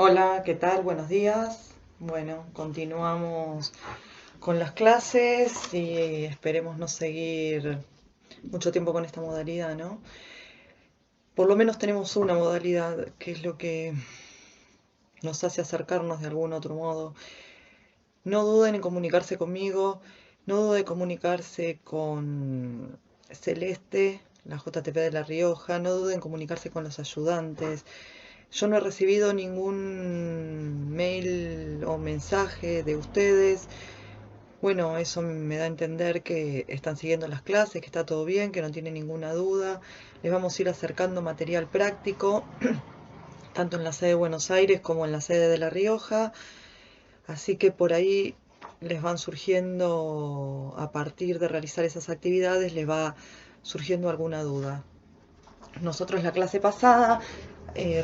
Hola, ¿qué tal? Buenos días. Bueno, continuamos con las clases y esperemos no seguir mucho tiempo con esta modalidad, ¿no? Por lo menos tenemos una modalidad que es lo que nos hace acercarnos de algún otro modo. No duden en comunicarse conmigo, no duden en comunicarse con Celeste, la JTP de La Rioja, no duden en comunicarse con los ayudantes. Yo no he recibido ningún mail o mensaje de ustedes. Bueno, eso me da a entender que están siguiendo las clases, que está todo bien, que no tienen ninguna duda. Les vamos a ir acercando material práctico, tanto en la sede de Buenos Aires como en la sede de La Rioja. Así que por ahí les van surgiendo, a partir de realizar esas actividades, les va surgiendo alguna duda. Nosotros la clase pasada,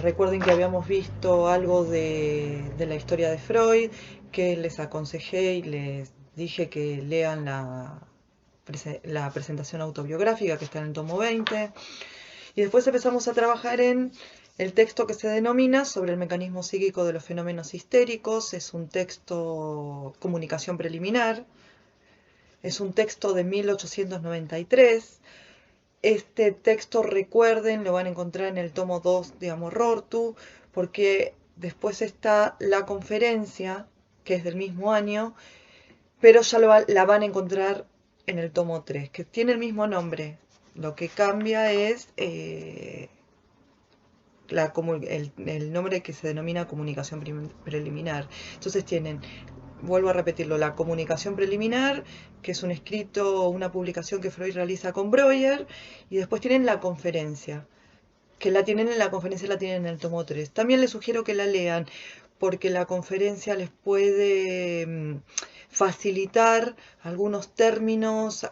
recuerden que habíamos visto algo de la historia de Freud, que les aconsejé y les dije que lean la presentación autobiográfica que está en el tomo 20. Y después empezamos a trabajar en el texto que se denomina Sobre el mecanismo psíquico de los fenómenos histéricos. Es un texto comunicación preliminar. Es un texto de 1893. Este texto, recuerden, lo van a encontrar en el tomo 2 de Amor Rortu, porque después está la conferencia, que es del mismo año, pero ya la van a encontrar en el tomo 3, que tiene el mismo nombre. Lo que cambia es el nombre que se denomina comunicación preliminar. Entonces tienen, vuelvo a repetirlo, la comunicación preliminar, que es un escrito, una publicación que Freud realiza con Breuer, y después tienen la conferencia, que la tienen en la conferencia, la tienen en el tomo 3. También les sugiero que la lean, porque la conferencia les puede facilitar algunos términos,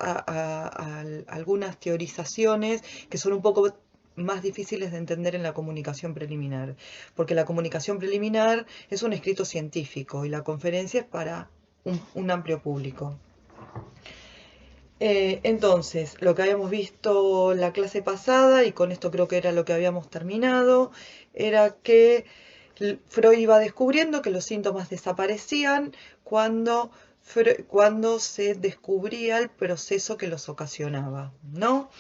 algunas teorizaciones que son un poco más difíciles de entender en la comunicación preliminar, porque la comunicación preliminar es un escrito científico y la conferencia es para un amplio público. Entonces, lo que habíamos visto la clase pasada, y con esto creo que era lo que habíamos terminado, era que Freud iba descubriendo que los síntomas desaparecían cuando se descubría el proceso que los ocasionaba, ¿no?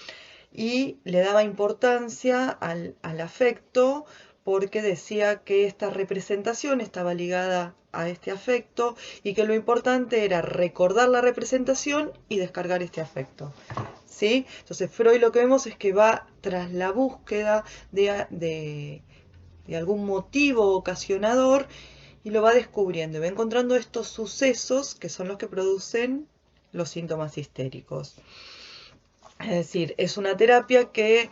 Y le daba importancia al afecto porque decía que esta representación estaba ligada a este afecto y que lo importante era recordar la representación y descargar este afecto. ¿Sí? Entonces Freud lo que vemos es que va tras la búsqueda de algún motivo ocasionador y lo va descubriendo y va encontrando estos sucesos que son los que producen los síntomas histéricos. Es decir, es una terapia que,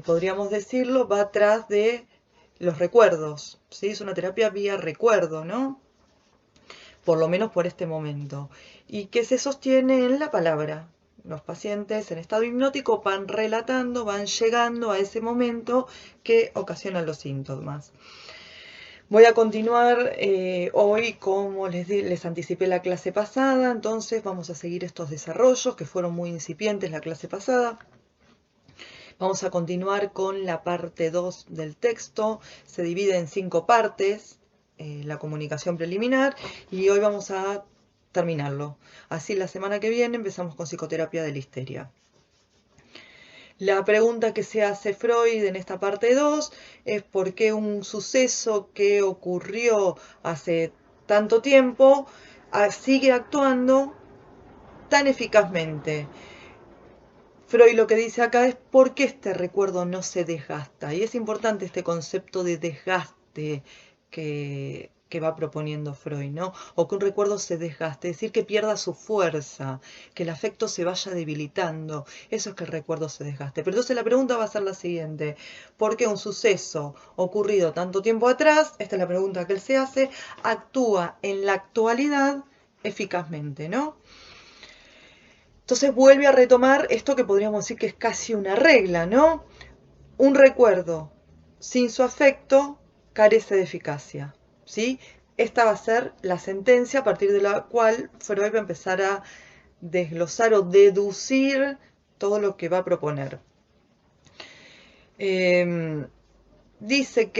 podríamos decirlo, va atrás de los recuerdos, ¿sí? Es una terapia vía recuerdo, ¿no? Por lo menos por este momento. Y que se sostiene en la palabra. Los pacientes en estado hipnótico van relatando, van llegando a ese momento que ocasiona los síntomas. Voy a continuar hoy, como les anticipé la clase pasada, entonces vamos a seguir estos desarrollos que fueron muy incipientes la clase pasada. Vamos a continuar con la parte 2 del texto. Se divide en 5 partes, la comunicación preliminar, y hoy vamos a terminarlo. Así la semana que viene empezamos con psicoterapia de la histeria. La pregunta que se hace Freud en esta parte 2 es por qué un suceso que ocurrió hace tanto tiempo sigue actuando tan eficazmente. Freud lo que dice acá es por qué este recuerdo no se desgasta. Y es importante este concepto de desgaste que va proponiendo Freud, ¿no? O que un recuerdo se desgaste, es decir, que pierda su fuerza, que el afecto se vaya debilitando. Eso es que el recuerdo se desgaste. Pero entonces la pregunta va a ser la siguiente. ¿Por qué un suceso ocurrido tanto tiempo atrás, esta es la pregunta que él se hace, actúa en la actualidad eficazmente, ¿no? Entonces vuelve a retomar esto que podríamos decir que es casi una regla, ¿no? Un recuerdo sin su afecto carece de eficacia, ¿sí? Esta va a ser la sentencia a partir de la cual Freud va a empezar a desglosar o deducir todo lo que va a proponer. dice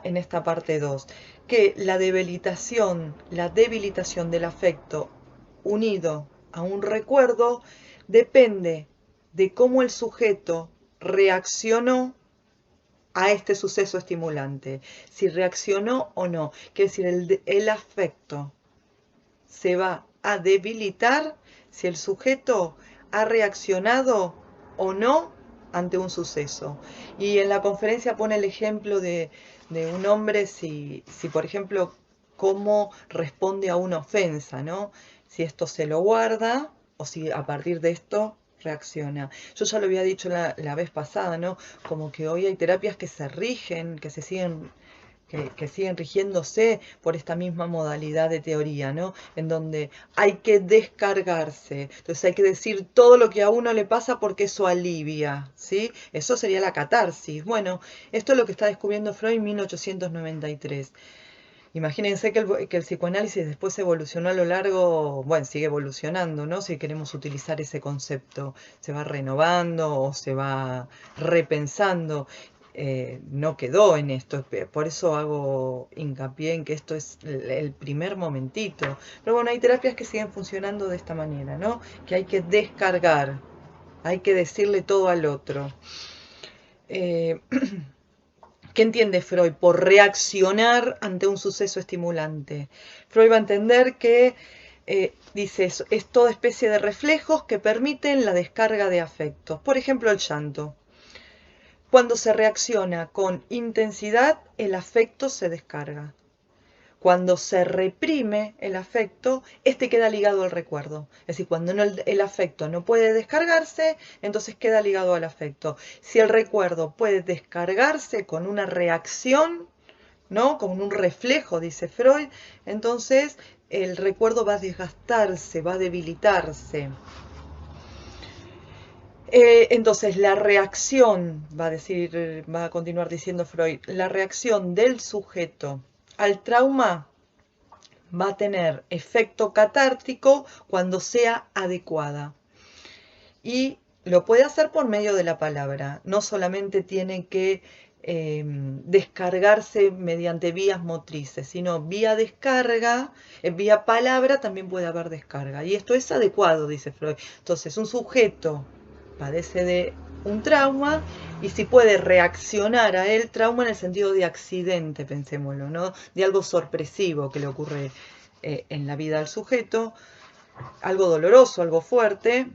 en esta parte 2, que la debilitación del afecto unido a un recuerdo depende de cómo el sujeto reaccionó a este suceso estimulante, si reaccionó o no. Quiere decir, el afecto se va a debilitar si el sujeto ha reaccionado o no ante un suceso. Y en la conferencia pone el ejemplo de un hombre, si por ejemplo, cómo responde a una ofensa, ¿no? Si esto se lo guarda o si a partir de esto reacciona. Yo ya lo había dicho la vez pasada, ¿no? Como que hoy hay terapias que se rigen, que siguen rigiéndose por esta misma modalidad de teoría, ¿no? En donde hay que descargarse, entonces hay que decir todo lo que a uno le pasa porque eso alivia, ¿sí? Eso sería la catarsis. Bueno, esto es lo que está descubriendo Freud en 1893. Imagínense que el psicoanálisis después evolucionó a lo largo, bueno, sigue evolucionando, ¿no? Si queremos utilizar ese concepto, se va renovando o se va repensando. No quedó en esto, por eso hago hincapié en que esto es el primer momentito. Pero bueno, hay terapias que siguen funcionando de esta manera, ¿no? Que hay que descargar, hay que decirle todo al otro. Eh, ¿Qué entiende Freud por reaccionar ante un suceso estimulante? Freud va a entender que, dice, es toda especie de reflejos que permiten la descarga de afectos. Por ejemplo, el llanto. Cuando se reacciona con intensidad, el afecto se descarga. Cuando se reprime el afecto, este queda ligado al recuerdo. Es decir, cuando el afecto no puede descargarse, entonces queda ligado al afecto. Si el recuerdo puede descargarse con una reacción, ¿no? Como un reflejo, dice Freud, entonces el recuerdo va a desgastarse, va a debilitarse. Entonces la reacción, va a continuar diciendo Freud, la reacción del sujeto al trauma va a tener efecto catártico cuando sea adecuada. Y lo puede hacer por medio de la palabra. No solamente tiene que descargarse mediante vías motrices, sino vía descarga, vía palabra también puede haber descarga. Y esto es adecuado, dice Freud. Entonces, un sujeto padece de un trauma y si puede reaccionar a él, trauma en el sentido de accidente, pensémoslo, ¿no? De algo sorpresivo que le ocurre en la vida al sujeto, algo doloroso, algo fuerte.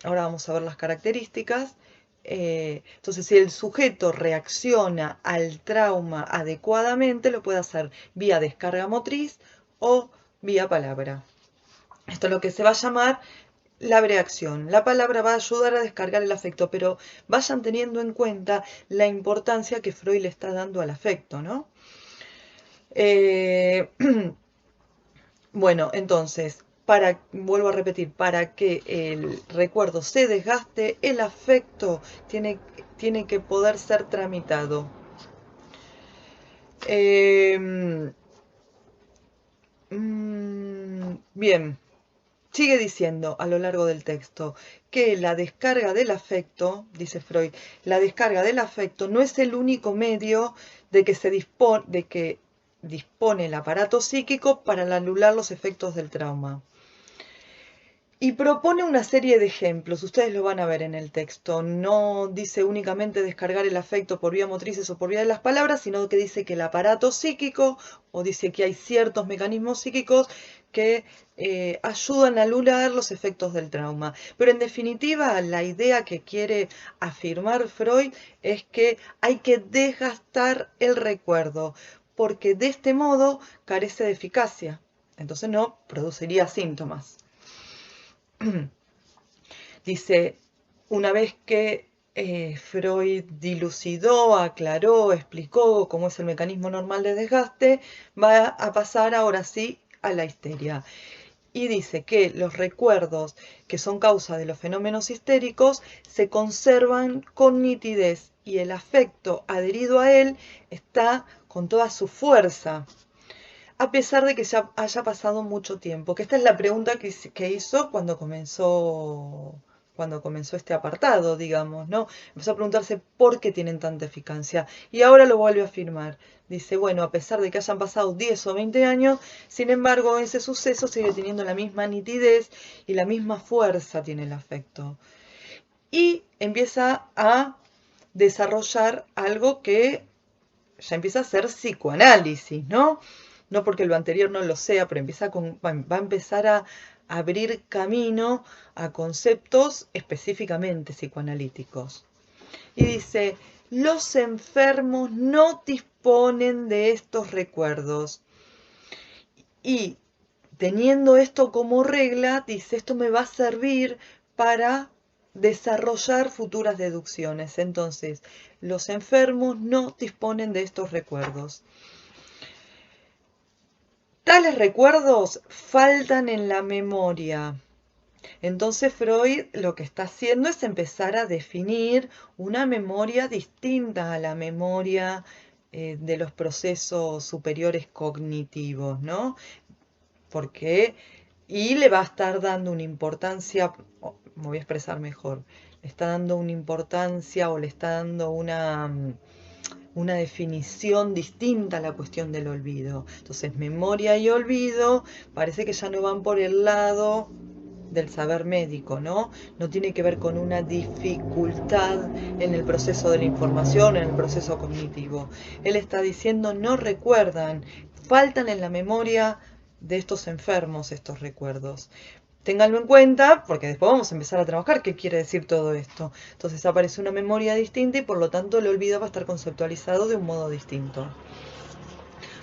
Ahora vamos a ver las características. Entonces, si el sujeto reacciona al trauma adecuadamente, lo puede hacer vía descarga motriz o vía palabra. Esto es lo que se va a llamar la reacción. La palabra va a ayudar a descargar el afecto, pero vayan teniendo en cuenta la importancia que Freud le está dando al afecto, ¿no? Bueno, entonces, vuelvo a repetir, para que el recuerdo se desgaste, el afecto tiene que poder ser tramitado. Bien, sigue diciendo a lo largo del texto que la descarga del afecto, dice Freud, la descarga del afecto no es el único medio de que dispone el aparato psíquico para anular los efectos del trauma. Y propone una serie de ejemplos, ustedes lo van a ver en el texto. No dice únicamente descargar el afecto por vía motrices o por vía de las palabras, sino que dice que el aparato psíquico, o dice que hay ciertos mecanismos psíquicos que ayudan a anular los efectos del trauma. Pero en definitiva, la idea que quiere afirmar Freud es que hay que desgastar el recuerdo, porque de este modo carece de eficacia. Entonces no produciría síntomas. Dice, una vez que Freud dilucidó, aclaró, explicó cómo es el mecanismo normal de desgaste, va a pasar ahora sí a la histeria. Y dice que los recuerdos que son causa de los fenómenos histéricos se conservan con nitidez y el afecto adherido a él está con toda su fuerza, a pesar de que ya haya pasado mucho tiempo. Que esta es la pregunta que hizo cuando comenzó cuando comenzó este apartado, digamos, ¿no? Empezó a preguntarse por qué tienen tanta eficacia. Y ahora lo vuelve a afirmar. Dice, bueno, a pesar de que hayan pasado 10 o 20 años, sin embargo, ese suceso sigue teniendo la misma nitidez y la misma fuerza tiene el afecto. Y empieza a desarrollar algo que ya empieza a ser psicoanálisis, ¿no? No porque lo anterior no lo sea, pero va a empezar a abrir camino a conceptos específicamente psicoanalíticos. Y dice, los enfermos no disponen de estos recuerdos. Y teniendo esto como regla, dice, esto me va a servir para desarrollar futuras deducciones. Entonces, los enfermos no disponen de estos recuerdos. Tales recuerdos faltan en la memoria. Entonces Freud lo que está haciendo es empezar a definir una memoria distinta a la memoria de los procesos superiores cognitivos, ¿no? Porque, y le va a estar dando una importancia, me voy a expresar mejor, le está dando una importancia o le está dando una definición distinta a la cuestión del olvido. Entonces, memoria y olvido parece que ya no van por el lado del saber médico, ¿no? No tiene que ver con una dificultad en el proceso de la información, en el proceso cognitivo. Él está diciendo, no recuerdan, faltan en la memoria de estos enfermos estos recuerdos. Ténganlo en cuenta, porque después vamos a empezar a trabajar qué quiere decir todo esto. Entonces aparece una memoria distinta y por lo tanto el olvido va a estar conceptualizado de un modo distinto.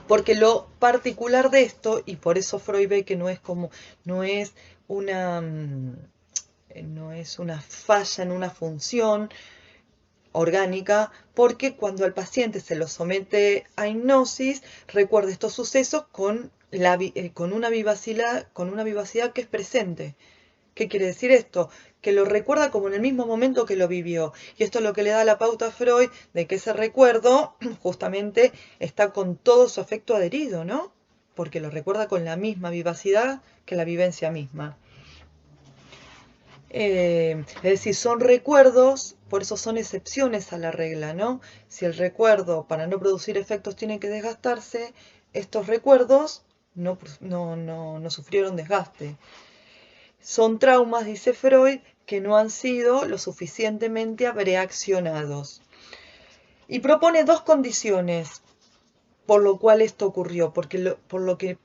Porque lo particular de esto, y por eso Freud ve que no es una, no es una falla en una función orgánica, porque cuando al paciente se lo somete a hipnosis, recuerda estos sucesos con una vivacidad que es presente. ¿Qué quiere decir esto? Que lo recuerda como en el mismo momento que lo vivió. Y esto es lo que le da la pauta a Freud de que ese recuerdo justamente está con todo su afecto adherido, ¿no? Porque lo recuerda con la misma vivacidad que la vivencia misma. Es decir, son recuerdos, por eso son excepciones a la regla, ¿no? Si el recuerdo, para no producir efectos, tiene que desgastarse, estos recuerdos no sufrieron desgaste. Son traumas, dice Freud, que no han sido lo suficientemente abreaccionados. Y propone dos condiciones por lo cual esto ocurrió, propone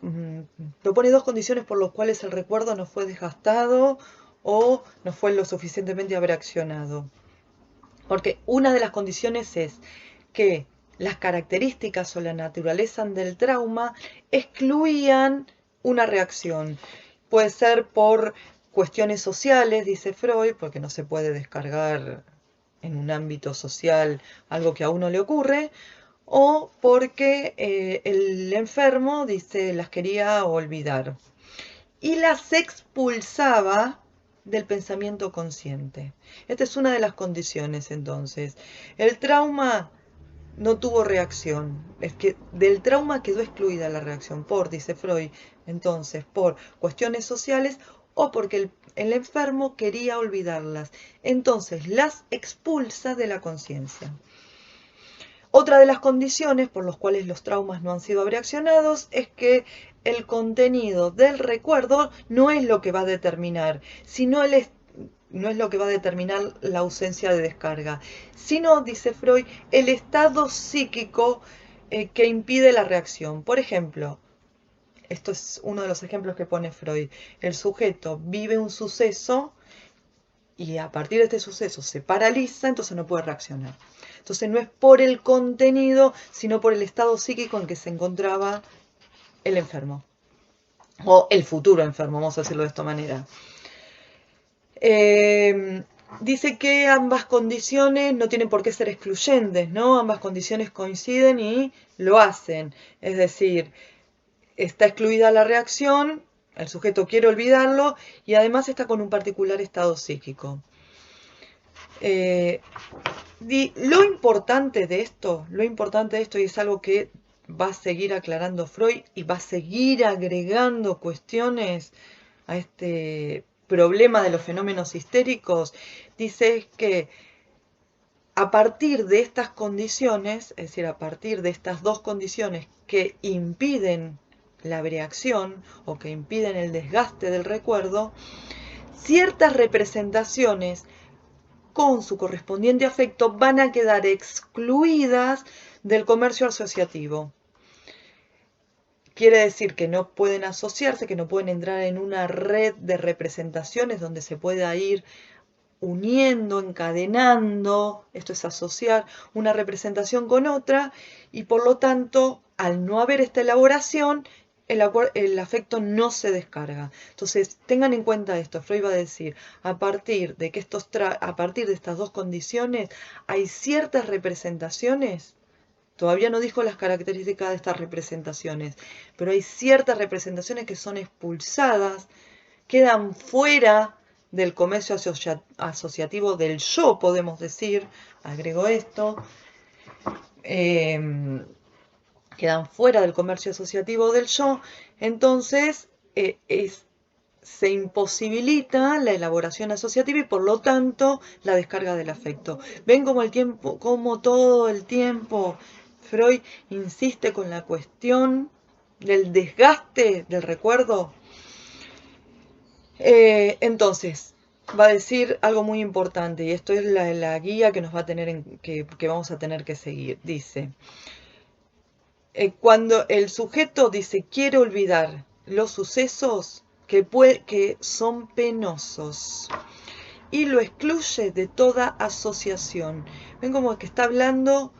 dos condiciones por las cuales el recuerdo no fue desgastado o no fue lo suficientemente abreaccionado. Porque una de las condiciones es que las características o la naturaleza del trauma excluían una reacción. Puede ser por cuestiones sociales, dice Freud, porque no se puede descargar en un ámbito social algo que a uno le ocurre, o porque el enfermo, dice, las quería olvidar. Y las expulsaba del pensamiento consciente. Esta es una de las condiciones, entonces. El trauma no tuvo reacción. Es que del trauma quedó excluida la reacción dice Freud, entonces, por cuestiones sociales o porque el enfermo quería olvidarlas. Entonces, las expulsa de la conciencia. Otra de las condiciones por las cuales los traumas no han sido abreaccionados es que el contenido del recuerdo no es lo que va a determinar, no es lo que va a determinar la ausencia de descarga, sino, dice Freud, el estado psíquico que impide la reacción. Por ejemplo, esto es uno de los ejemplos que pone Freud. El sujeto vive un suceso y a partir de este suceso se paraliza, entonces no puede reaccionar. Entonces no es por el contenido, sino por el estado psíquico en que se encontraba el enfermo. O el futuro enfermo, vamos a decirlo de esta manera. Dice que ambas condiciones no tienen por qué ser excluyentes, ¿no? Ambas condiciones coinciden y lo hacen. Es decir, está excluida la reacción, el sujeto quiere olvidarlo y además está con un particular estado psíquico. Lo importante de esto, y es algo que va a seguir aclarando Freud y va a seguir agregando cuestiones a este problema de los fenómenos histéricos, dice que a partir de estas condiciones, es decir, a partir de estas dos condiciones que impiden la abreacción o que impiden el desgaste del recuerdo, ciertas representaciones con su correspondiente afecto van a quedar excluidas del comercio asociativo. Quiere decir que no pueden asociarse, que no pueden entrar en una red de representaciones donde se pueda ir uniendo, encadenando, esto es asociar una representación con otra, y por lo tanto, al no haber esta elaboración, el afecto no se descarga. Entonces, tengan en cuenta esto. Freud va a decir, a partir de estas dos condiciones, hay ciertas representaciones. Todavía no dijo las características de estas representaciones, pero hay ciertas representaciones que son expulsadas, quedan fuera del comercio asociativo del yo, podemos decir, agrego esto, quedan fuera del comercio asociativo del yo, entonces se imposibilita la elaboración asociativa y por lo tanto la descarga del afecto. Ven como todo el tiempo Freud insiste con la cuestión del desgaste del recuerdo. Entonces, va a decir algo muy importante, y esto es la guía que nos va a tener que vamos a tener que seguir. Dice, cuando el sujeto dice quiere olvidar los sucesos que son penosos y lo excluye de toda asociación. Ven como que está hablando,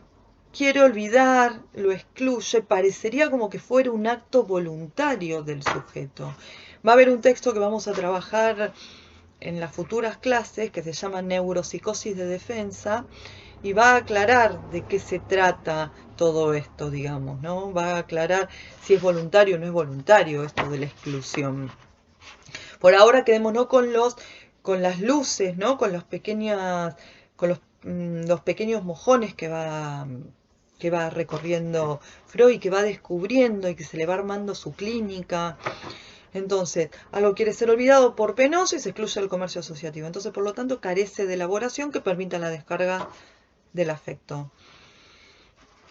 quiere olvidar, lo excluye, parecería como que fuera un acto voluntario del sujeto. Va a haber un texto que vamos a trabajar en las futuras clases que se llama Neuropsicosis de Defensa y va a aclarar de qué se trata todo esto, digamos, ¿no? Va a aclarar si es voluntario o no es voluntario esto de la exclusión. Por ahora quedémonos con las luces, ¿no? Con los pequeños mojones que va recorriendo Freud, que va descubriendo y que se le va armando su clínica. Entonces, algo quiere ser olvidado por penoso y se excluye del comercio asociativo. Entonces, por lo tanto, carece de elaboración que permita la descarga del afecto.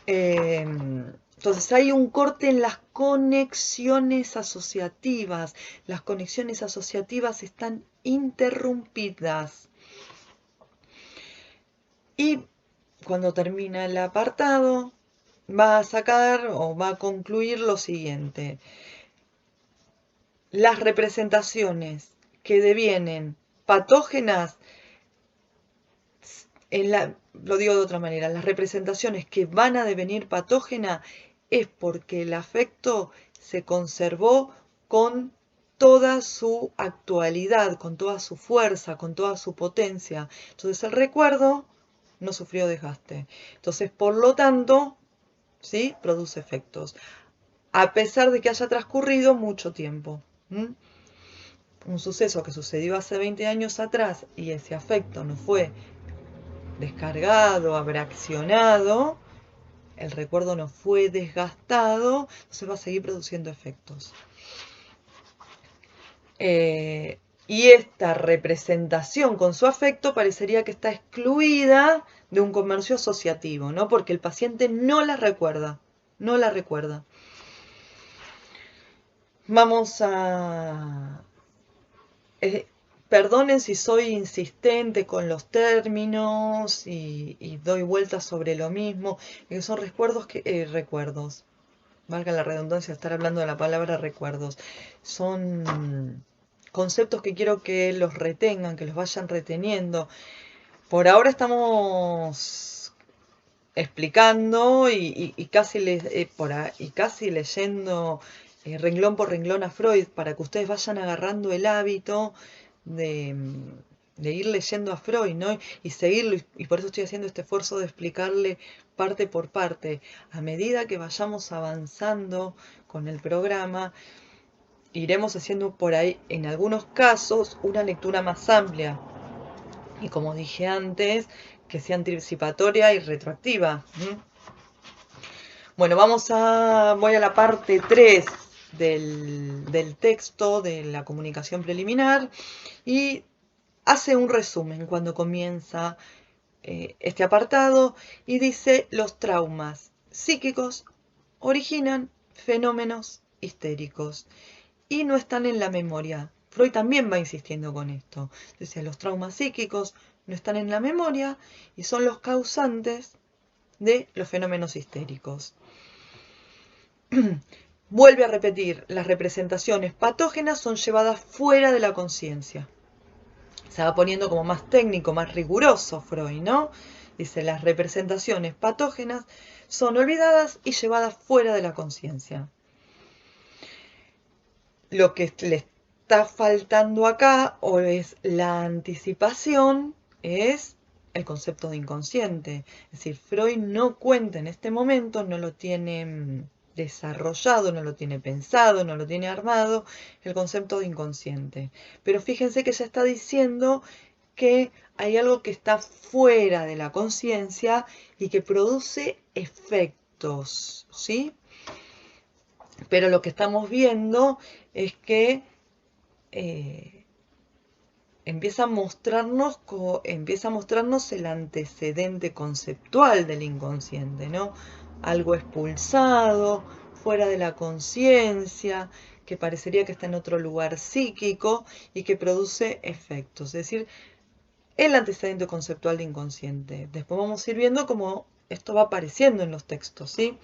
Entonces, hay un corte en las conexiones asociativas. Las conexiones asociativas están interrumpidas. Y cuando termina el apartado, va a sacar o va a concluir lo siguiente. Las representaciones que devienen patógenas, lo digo de otra manera, las representaciones que van a devenir patógenas es porque el afecto se conservó con toda su actualidad, con toda su fuerza, con toda su potencia. Entonces el recuerdo no sufrió desgaste. Entonces, por lo tanto, ¿sí? Produce efectos. A pesar de que haya transcurrido mucho tiempo. Un suceso que sucedió hace 20 años atrás y ese afecto no fue descargado, abraccionado, el recuerdo no fue desgastado, entonces va a seguir produciendo efectos. Y esta representación con su afecto parecería que está excluida de un comercio asociativo, ¿no? Porque el paciente no la recuerda, no la recuerda. Vamos a... perdonen si soy insistente con los términos y doy vueltas sobre lo mismo, que son recuerdos, valga la redundancia estar hablando de la palabra recuerdos, son conceptos que quiero que los retengan, que los vayan reteniendo. Por ahora estamos explicando y casi leyendo renglón por renglón a Freud para que ustedes vayan agarrando el hábito de ir leyendo a Freud, ¿no? Y seguirlo, y por eso estoy haciendo este esfuerzo de explicarle parte por parte. A medida que vayamos avanzando con el programa, iremos haciendo por ahí, en algunos casos, una lectura más amplia. Y como dije antes, que sea anticipatoria y retroactiva. Bueno, voy a la parte 3 del texto, de la comunicación preliminar, y hace un resumen cuando comienza este apartado y dice: los traumas psíquicos originan fenómenos histéricos y no están en la memoria. Freud también va insistiendo con esto. Dice: los traumas psíquicos no están en la memoria y son los causantes de los fenómenos histéricos. Vuelve a repetir: las representaciones patógenas son llevadas fuera de la conciencia. Se va poniendo como más técnico, más riguroso Freud, ¿no? Dice: las representaciones patógenas son olvidadas y llevadas fuera de la conciencia. Lo que le está faltando acá, o es la anticipación, es el concepto de inconsciente. Es decir, Freud no cuenta en este momento, no lo tiene desarrollado, no lo tiene pensado, no lo tiene armado, el concepto de inconsciente. Pero fíjense que ya está diciendo que hay algo que está fuera de la conciencia y que produce efectos, ¿sí? Pero lo que estamos viendo es que empieza a mostrarnos el antecedente conceptual del inconsciente, ¿no? Algo expulsado, fuera de la conciencia, que parecería que está en otro lugar psíquico y que produce efectos. Es decir, el antecedente conceptual de inconsciente. Después vamos a ir viendo cómo esto va apareciendo en los textos, ¿sí?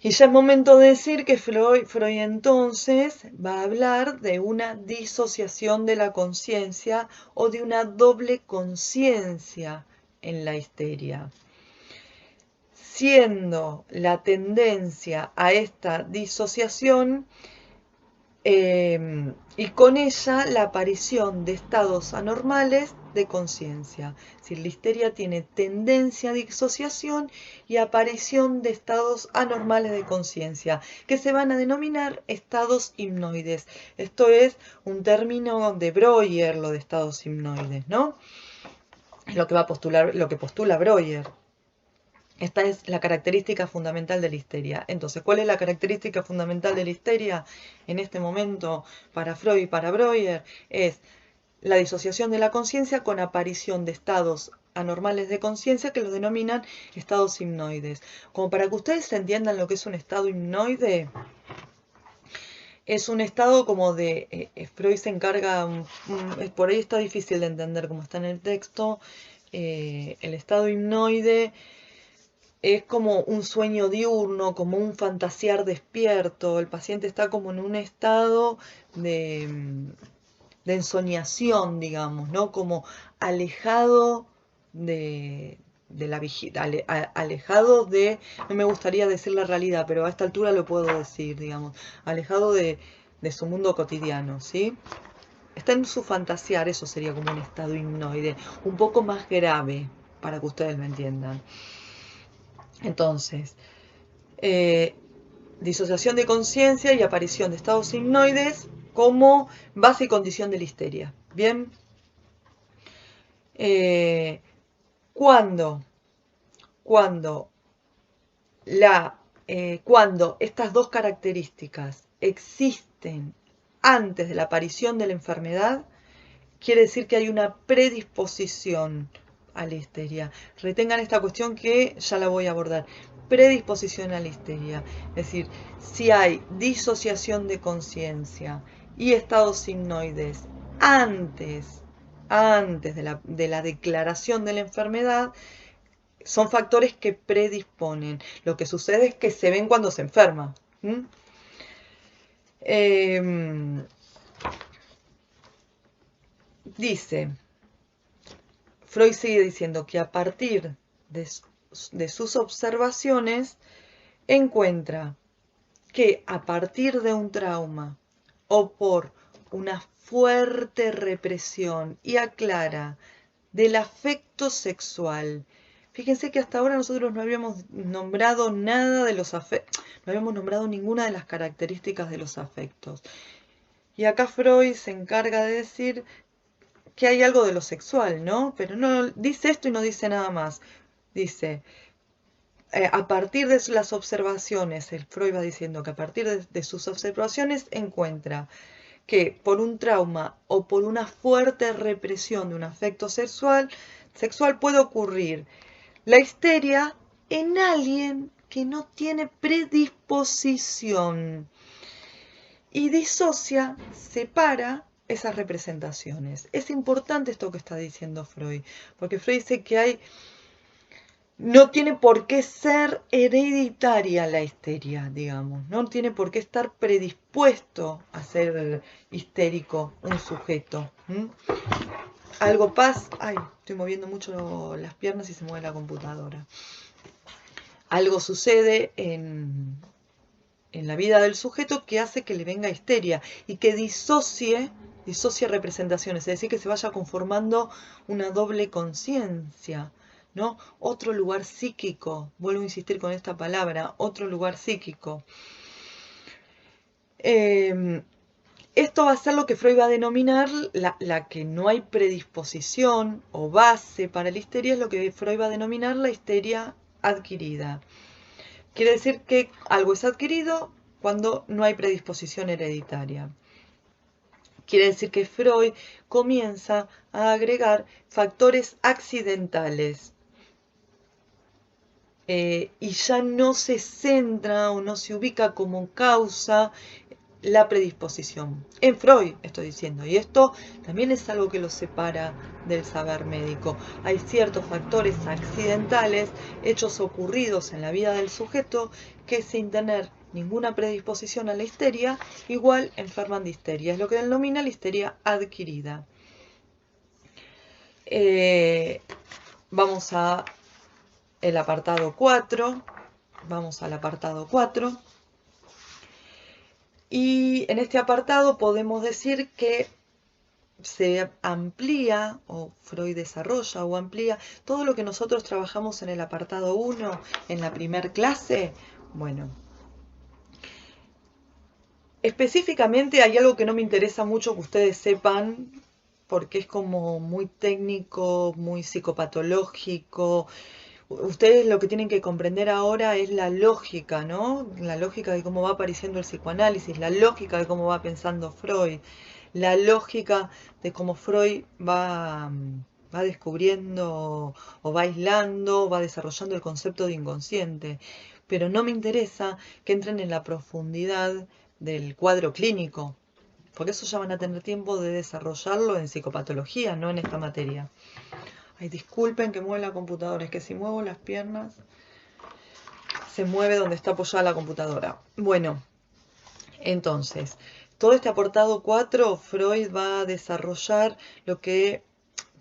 Y ya es momento de decir que Freud entonces va a hablar de una disociación de la conciencia o de una doble conciencia en la histeria, siendo la tendencia a esta disociación y con ella la aparición de estados anormales de conciencia. Es decir, la histeria tiene tendencia a disociación y aparición de estados anormales de conciencia, que se van a denominar estados hipnoides. Esto es un término de Breuer, lo de estados hipnoides, ¿no? Es lo que va a postular, lo que postula Breuer. Esta es la característica fundamental de la histeria. Entonces, ¿cuál es la característica fundamental de la histeria en este momento para Freud y para Breuer? Es la disociación de la conciencia con aparición de estados anormales de conciencia que los denominan estados hipnoides. Como para que ustedes entiendan lo que es un estado hipnoide, es un estado como de... Freud se encarga, por ahí está difícil de entender como está en el texto, el estado hipnoide es como un sueño diurno, como un fantasear despierto. El paciente está como en un estado de ensoñación, digamos, ¿no? Como alejado de la alejado de, no me gustaría decir la realidad, pero a esta altura lo puedo decir, digamos, alejado de su mundo cotidiano, ¿sí? Está en su fantasear, eso sería como un estado hipnoide, un poco más grave, para que ustedes me entiendan. Entonces, disociación de conciencia y aparición de estados hipnoides como base y condición de la histeria. Bien, cuando estas dos características existen antes de la aparición de la enfermedad, quiere decir que hay una predisposición a la histeria. Retengan esta cuestión que ya la voy a abordar. Predisposición a la histeria. Es decir, si hay disociación de conciencia y estados hipnoides antes de la declaración de la enfermedad, son factores que predisponen. Lo que sucede es que se ven cuando se enferma. Dice, Freud sigue diciendo que a partir de sus observaciones encuentra que a partir de un trauma o por una fuerte represión, y aclara, del afecto sexual. Fíjense que hasta ahora nosotros no habíamos nombrado nada de los afectos, no habíamos nombrado ninguna de las características de los afectos. Y acá Freud se encarga de decir que hay algo de lo sexual, ¿no? Pero no dice esto y no dice nada más. Dice, a partir de las observaciones, el Freud va diciendo que a partir de sus observaciones encuentra que por un trauma o por una fuerte represión de un afecto sexual puede ocurrir la histeria en alguien que no tiene predisposición y disocia, separa esas representaciones. Es importante esto que está diciendo Freud, porque Freud dice que no tiene por qué ser hereditaria la histeria, digamos. No tiene por qué estar predispuesto a ser histérico un sujeto. Algo pasa. Ay, estoy moviendo mucho las piernas y se mueve la computadora. Algo sucede en la vida del sujeto que hace que le venga histeria y que disocie representaciones, es decir, que se vaya conformando una doble conciencia, ¿no? Otro lugar psíquico, vuelvo a insistir con esta palabra, otro lugar psíquico. Esto va a ser lo que Freud va a denominar la que no hay predisposición o base para la histeria, es lo que Freud va a denominar la histeria adquirida. Quiere decir que algo es adquirido cuando no hay predisposición hereditaria. Quiere decir que Freud comienza a agregar factores accidentales y ya no se centra o no se ubica como causa la predisposición. En Freud estoy diciendo, y esto también es algo que lo separa del saber médico. Hay ciertos factores accidentales, hechos ocurridos en la vida del sujeto, que sin tener ninguna predisposición a la histeria, igual enferman de histeria. Es lo que denomina la histeria adquirida. Vamos a el apartado 4. Vamos al apartado 4. Y en este apartado podemos decir que se amplía, o Freud desarrolla o amplía, todo lo que nosotros trabajamos en el apartado 1, en la primer clase. Bueno, específicamente hay algo que no me interesa mucho que ustedes sepan, porque es como muy técnico, muy psicopatológico. Ustedes lo que tienen que comprender ahora es la lógica, ¿no? La lógica de cómo va apareciendo el psicoanálisis, la lógica de cómo va pensando Freud, la lógica de cómo Freud va descubriendo o va aislando, va desarrollando el concepto de inconsciente. Pero no me interesa que entren en la profundidad del cuadro clínico, porque eso ya van a tener tiempo de desarrollarlo en psicopatología, no en esta materia. Ay, disculpen que mueve la computadora, es que si muevo las piernas se mueve donde está apoyada la computadora. Bueno, entonces, todo este apartado 4, Freud va a desarrollar lo que,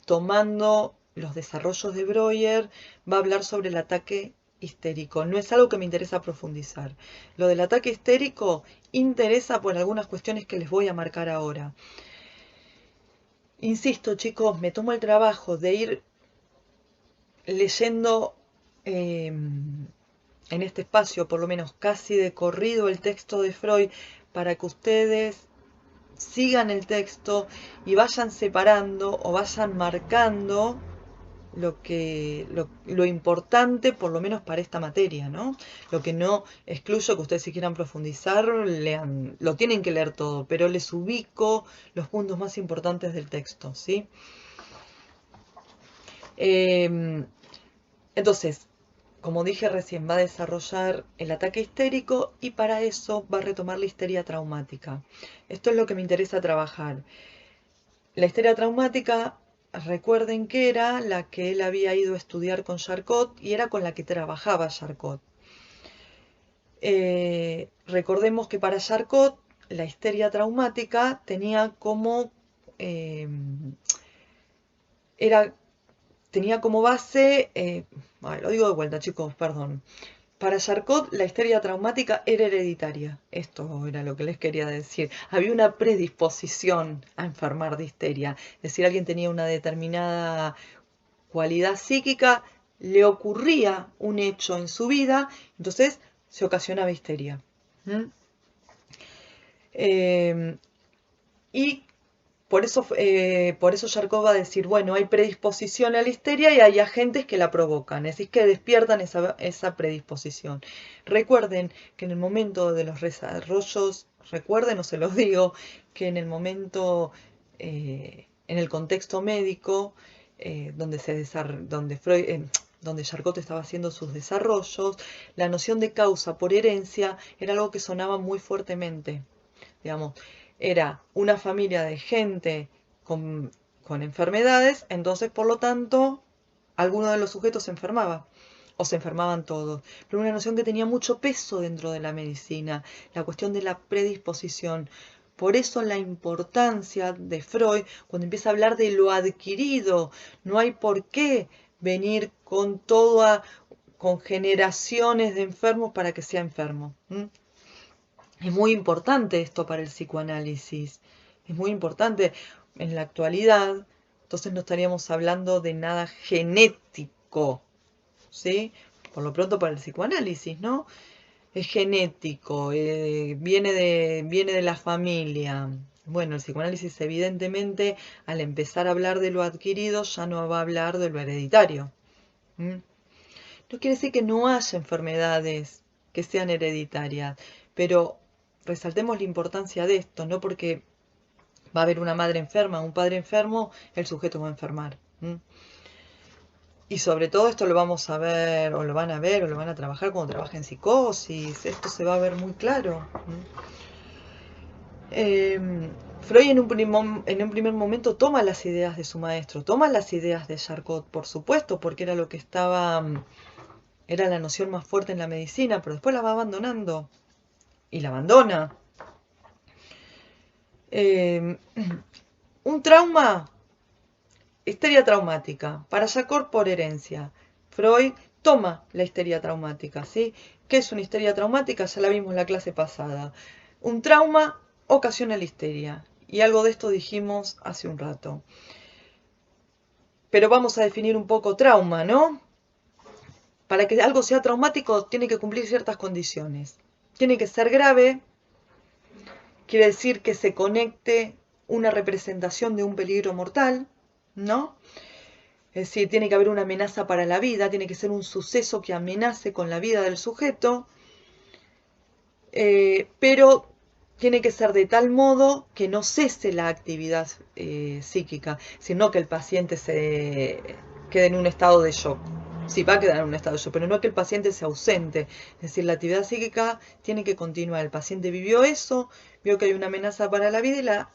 tomando los desarrollos de Breuer, va a hablar sobre el ataque histérico. No es algo que me interesa profundizar. Lo del ataque histérico interesa por algunas cuestiones que les voy a marcar ahora. Insisto, chicos, me tomo el trabajo de ir leyendo en este espacio, por lo menos casi de corrido, el texto de Freud, para que ustedes sigan el texto y vayan separando o vayan marcando lo importante, por lo menos para esta materia, ¿no? Lo que no excluyo que ustedes si quieran profundizar, lean, lo tienen que leer todo, pero les ubico los puntos más importantes del texto, ¿sí? Entonces, como dije recién, va a desarrollar el ataque histérico y para eso va a retomar la histeria traumática. Esto es lo que me interesa trabajar. La histeria traumática, recuerden que era la que él había ido a estudiar con Charcot y era con la que trabajaba Charcot. Recordemos que para Charcot la histeria traumática tenía como tenía como base, lo digo de vuelta chicos, perdón. Para Charcot la histeria traumática era hereditaria. Esto era lo que les quería decir. Había una predisposición a enfermar de histeria. Es decir, alguien tenía una determinada cualidad psíquica, le ocurría un hecho en su vida, entonces se ocasionaba histeria. Y por eso Charcot va a decir, bueno, hay predisposición a la histeria y hay agentes que la provocan, es decir, que despiertan esa predisposición. Recuerden que en el momento de los desarrollos, recuerden o se los digo, que en el momento, en el contexto médico, donde Charcot estaba haciendo sus desarrollos, la noción de causa por herencia era algo que sonaba muy fuertemente. Digamos, era una familia de gente con enfermedades, entonces por lo tanto alguno de los sujetos se enfermaba o se enfermaban todos. Pero una noción que tenía mucho peso dentro de la medicina, la cuestión de la predisposición. Por eso la importancia de Freud cuando empieza a hablar de lo adquirido. No hay por qué venir con generaciones de enfermos para que sea enfermo. Es muy importante esto para el psicoanálisis. Es muy importante en la actualidad. Entonces no estaríamos hablando de nada genético, ¿sí? Por lo pronto para el psicoanálisis, ¿no? Es genético, viene de la familia. Bueno, el psicoanálisis evidentemente al empezar a hablar de lo adquirido ya no va a hablar de lo hereditario. ¿Mm? No quiere decir que no haya enfermedades que sean hereditarias, pero resaltemos la importancia de esto, no porque va a haber una madre enferma, un padre enfermo, el sujeto va a enfermar. Y sobre todo esto lo vamos a ver, o lo van a ver, o lo van a trabajar cuando trabajen psicosis, esto se va a ver muy claro. Freud en un primer momento toma las ideas de su maestro, toma las ideas de Charcot, por supuesto, porque era lo que era la noción más fuerte en la medicina, pero después la va abandonando y la abandona. Un trauma, histeria traumática, para Charcot por herencia. Freud toma la histeria traumática, ¿sí? ¿Qué es una histeria traumática? Ya la vimos en la clase pasada. Un trauma ocasiona la histeria. Y algo de esto dijimos hace un rato. Pero vamos a definir un poco trauma, ¿no? Para que algo sea traumático tiene que cumplir ciertas condiciones. Tiene que ser grave, quiere decir que se conecte una representación de un peligro mortal, ¿no? Es decir, tiene que haber una amenaza para la vida, tiene que ser un suceso que amenace con la vida del sujeto, pero tiene que ser de tal modo que no cese la actividad psíquica, sino que el paciente se quede en un estado de shock. Sí, va a quedar en un estado de shock, pero no que el paciente se ausente. Es decir, la actividad psíquica tiene que continuar. El paciente vivió eso, vio que hay una amenaza para la vida y la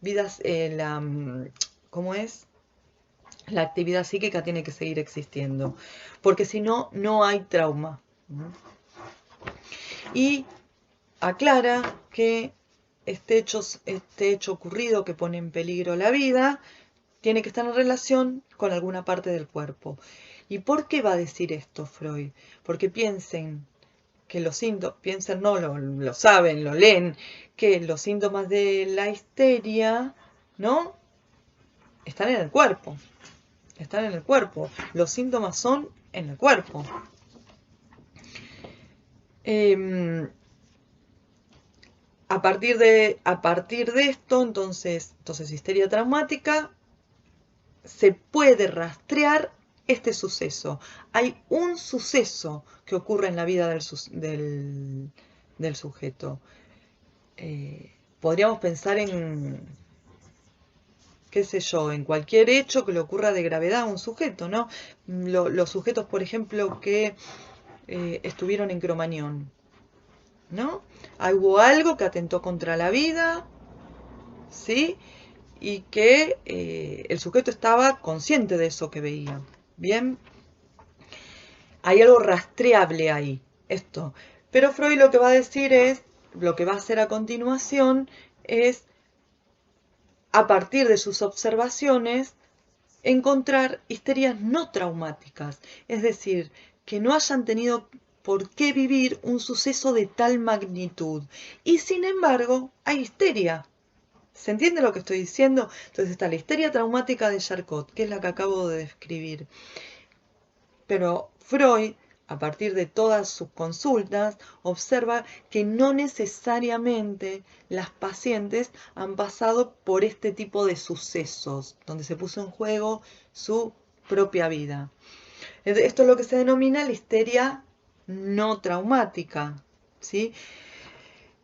vida, ¿cómo es? La actividad psíquica tiene que seguir existiendo, porque si no, no hay trauma. Y aclara que este hecho ocurrido que pone en peligro la vida tiene que estar en relación con alguna parte del cuerpo. ¿Y por qué va a decir esto Freud? Porque piensen que los síntomas, piensen no, lo saben, lo leen, que los síntomas de la histeria, ¿no? Están en el cuerpo. Están en el cuerpo. Los síntomas son en el cuerpo. A partir de esto, entonces histeria traumática, se puede rastrear este suceso. Hay un suceso que ocurre en la vida del sujeto. Podríamos pensar en, qué sé yo, en cualquier hecho que le ocurra de gravedad a un sujeto, ¿no? Los sujetos, por ejemplo, que estuvieron en Cromañón, ¿no? Hubo algo que atentó contra la vida, ¿sí? Y que el sujeto estaba consciente de eso que veía. Bien, hay algo rastreable ahí, esto. Pero Freud lo que va a decir es, lo que va a hacer a continuación es, a partir de sus observaciones, encontrar histerias no traumáticas, es decir, que no hayan tenido por qué vivir un suceso de tal magnitud. Y sin embargo, hay histeria. ¿Se entiende lo que estoy diciendo? Entonces está la histeria traumática de Charcot, que es la que acabo de describir. Pero Freud a partir de todas sus consultas, observa que no necesariamente las pacientes han pasado por este tipo de sucesos, donde se puso en juego su propia vida. Esto es lo que se denomina la histeria no traumática, ¿sí?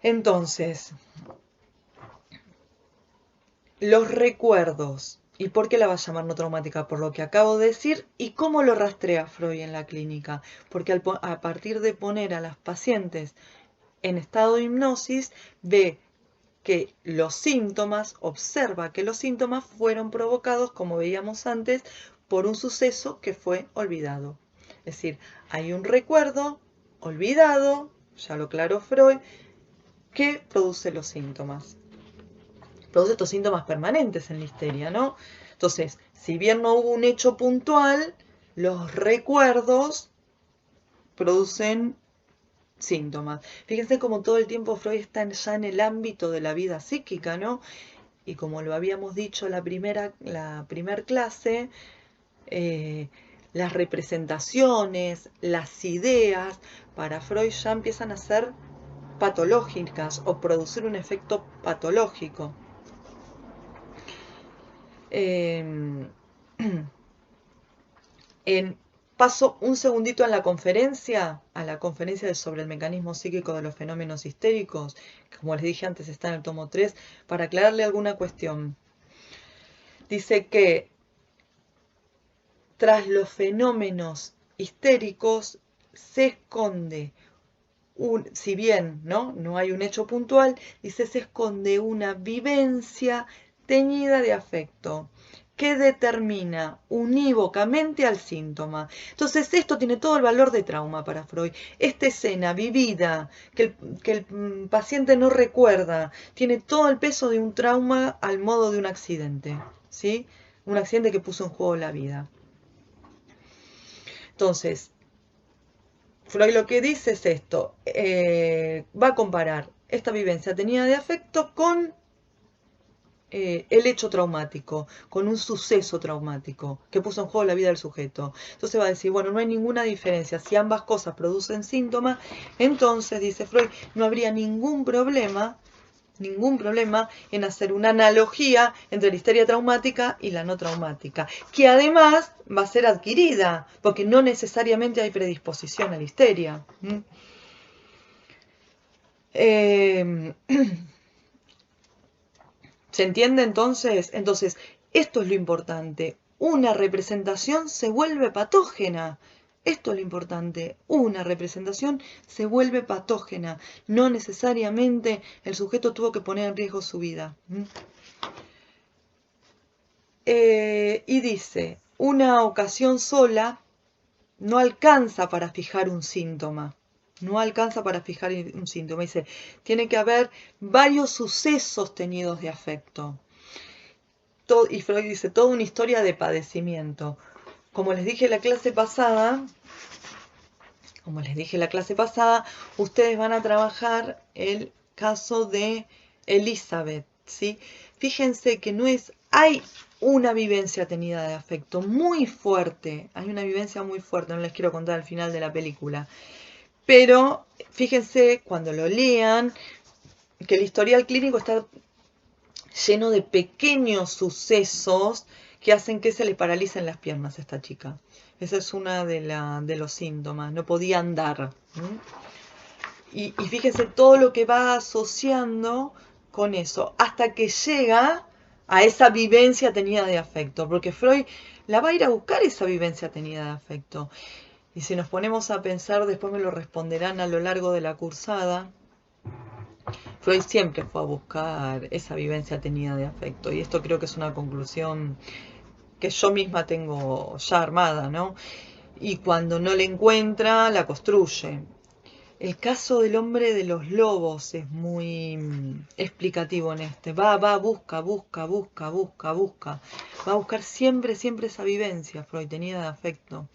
Entonces, los recuerdos. ¿Y por qué la va a llamar no traumática? Por lo que acabo de decir. ¿Y cómo lo rastrea Freud en la clínica? Porque a partir de poner a las pacientes en estado de hipnosis, ve que los síntomas, observa que los síntomas fueron provocados, como veíamos antes, por un suceso que fue olvidado. Es decir, hay un recuerdo olvidado, ya lo aclaró Freud, que produce los síntomas. Produce estos síntomas permanentes en la histeria, ¿no? Entonces, si bien no hubo un hecho puntual, los recuerdos producen síntomas. Fíjense cómo todo el tiempo Freud está ya en el ámbito de la vida psíquica, ¿no? Y como lo habíamos dicho en la primer clase, las representaciones, las ideas, para Freud ya empiezan a ser patológicas o producir un efecto patológico. Paso un segundito a la conferencia sobre el mecanismo psíquico de los fenómenos histéricos, que como les dije antes está en el tomo 3, para aclararle alguna cuestión. Dice que tras los fenómenos histéricos se esconde, si bien no hay un hecho puntual, dice se esconde una vivencia teñida de afecto que determina unívocamente al síntoma. Entonces esto tiene todo el valor de trauma para Freud. Esta escena vivida, que el paciente no recuerda, tiene todo el peso de un trauma al modo de un accidente, ¿sí? Un accidente que puso en juego la vida. Entonces, Freud lo que dice es esto, va a comparar esta vivencia tenida de afecto con el hecho traumático, con un suceso traumático que puso en juego la vida del sujeto. Entonces va a decir, bueno, no hay ninguna diferencia. Si ambas cosas producen síntomas, entonces, dice Freud, no habría ningún problema en hacer una analogía entre la histeria traumática y la no traumática, que además va a ser adquirida, porque no necesariamente hay predisposición a la histeria. ¿Se entiende entonces? Entonces, esto es lo importante. Una representación se vuelve patógena. Esto es lo importante. Una representación se vuelve patógena. No necesariamente el sujeto tuvo que poner en riesgo su vida. Y dice, una ocasión sola no alcanza para fijar un síntoma. No alcanza para fijar un síntoma. Dice, tiene que haber varios sucesos teñidos de afecto. Y Freud dice, toda una historia de padecimiento. Como les dije la clase pasada, ustedes van a trabajar el caso de Elizabeth, ¿sí? Fíjense que hay una vivencia tenida de afecto muy fuerte, hay una vivencia muy fuerte, no les quiero contar al final de la película, pero fíjense cuando lo lean que el historial clínico está lleno de pequeños sucesos que hacen que se le paralicen las piernas a esta chica. Esa es una de los síntomas, no podía andar. Y fíjense todo lo que va asociando con eso, hasta que llega a esa vivencia tenida de afecto, porque Freud la va a ir a buscar esa vivencia tenida de afecto. Y si nos ponemos a pensar, después me lo responderán a lo largo de la cursada, Freud siempre fue a buscar esa vivencia tenida de afecto. Y esto creo que es una conclusión que yo misma tengo ya armada, ¿no? Y cuando no la encuentra, la construye. El caso del hombre de los lobos es muy explicativo en este. Va, busca. Va a buscar siempre esa vivencia Freud tenida de afecto.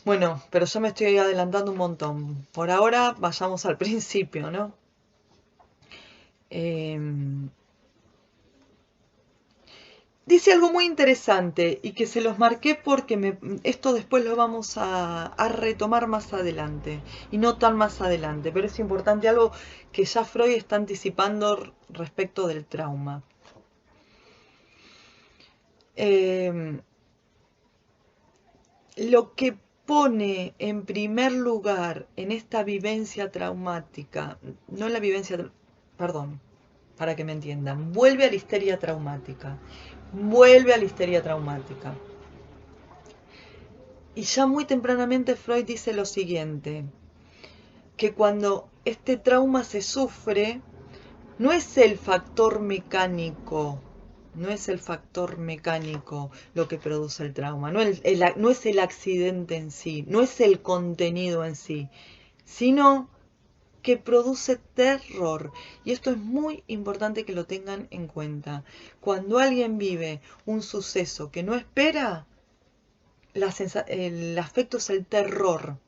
Bueno, pero yo me estoy adelantando un montón. Por ahora vayamos al principio, ¿no? Dice algo muy interesante y que se los marqué porque esto después lo vamos a retomar más adelante y no tan más adelante, pero es importante algo que ya Freud está anticipando respecto del trauma. Lo que pone en primer lugar en esta vivencia traumática, no en la vivencia, perdón, para que me entiendan, vuelve a la histeria traumática, vuelve a la histeria traumática. Y ya muy tempranamente Freud dice lo siguiente, que cuando este trauma se sufre, no es el factor mecánico, no es el factor mecánico lo que produce el trauma, no es el accidente en sí, no es el contenido en sí, sino que produce terror. Y esto es muy importante que lo tengan en cuenta. Cuando alguien vive un suceso que no espera, el afecto es el terror.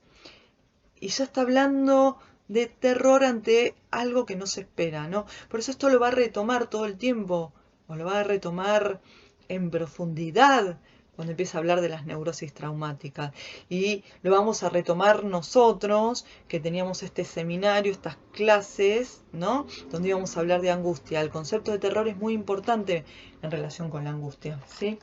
Y ya está hablando de terror ante algo que no se espera, ¿no? Por eso esto lo va a retomar todo el tiempo, o lo va a retomar en profundidad cuando empieza a hablar de las neurosis traumáticas. Y lo vamos a retomar nosotros, que teníamos este seminario, estas clases, ¿no? Donde íbamos a hablar de angustia. El concepto de terror es muy importante en relación con la angustia, ¿sí?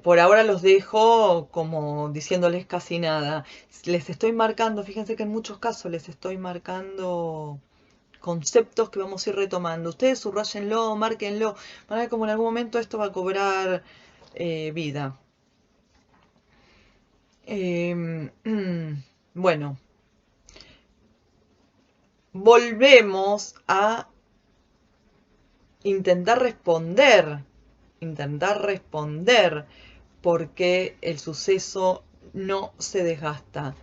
Por ahora los dejo como diciéndoles casi nada. Les estoy marcando, fíjense que en muchos casos les estoy marcando conceptos que vamos a ir retomando. Ustedes subrayenlo, márquenlo, van a ver como en algún momento esto va a cobrar vida. Bueno, volvemos a intentar responder porque el suceso no se desgasta.